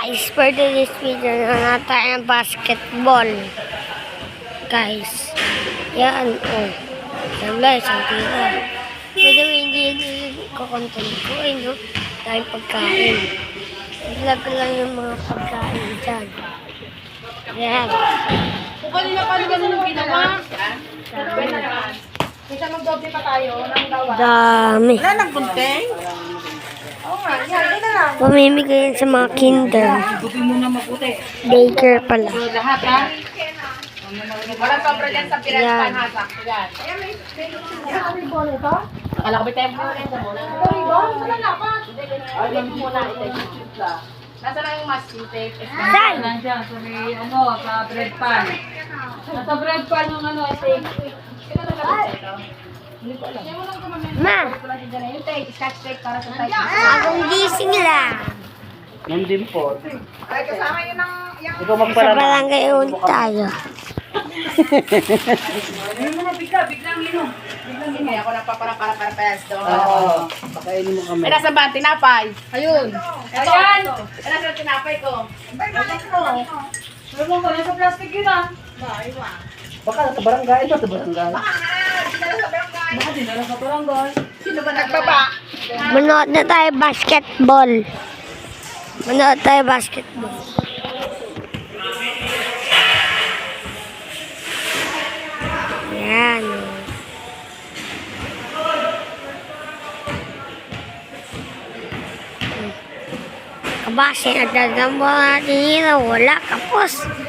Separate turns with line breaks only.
Guys, for today's video na tayo ng basketball. Guys, yan, oh. Sablay, isang tira. By the way, hindi kukontent ko, no? Tayong pagkain. Vlog lang yung mga pagkain dyan. Yan.
Kung kanina pa naman yung ginawa. Kita mag-doble pa tayo ng dawa.
Dami.
Wala nang gunting? Oo nga, yan na lang.
Pamimigay yan sa mga kinder.
Buti mo na mabuti.
Daycare pala.
Lahat ha? Walang sobra dyan sa pinagpan ha. Sakto yan. Akala ko ba tayo mo rin sa bola? Wala na pa. Ay, gamit mo na. Nasa lang yung masking tape?
Saan?
Nandiyan, sa may sa bread pan. Nasa bread pan yung tape. Sino nagkakit ito? Hindi ko alam.
Ma,
Yung tape, scotch tape para sa tape.
akong gising lang.
Yan din po.
Ay, kasama yun ng...
Ikaw
Sa
magpala na.
barangay ulit tayo.
Ayun mo na, biglang inom. Biglang inom. Ako nagpaparang-parang-parang doon.
Oo. Pakainin mo kami.
Ay, nasa ba? Tinapay. Ayun. Ito. Ayan. Ay, nasa tinapay ko. Ano mo, nasa plastic yun ah.
Baka sa barangay ito, sa barangay.
Baka dinala sa barangay. Sino ba nagbaba?
Manood na tayo basketball. Manood tayo basketball. Yan. Kabase, nagdadambo natin yun. Wala, kapos.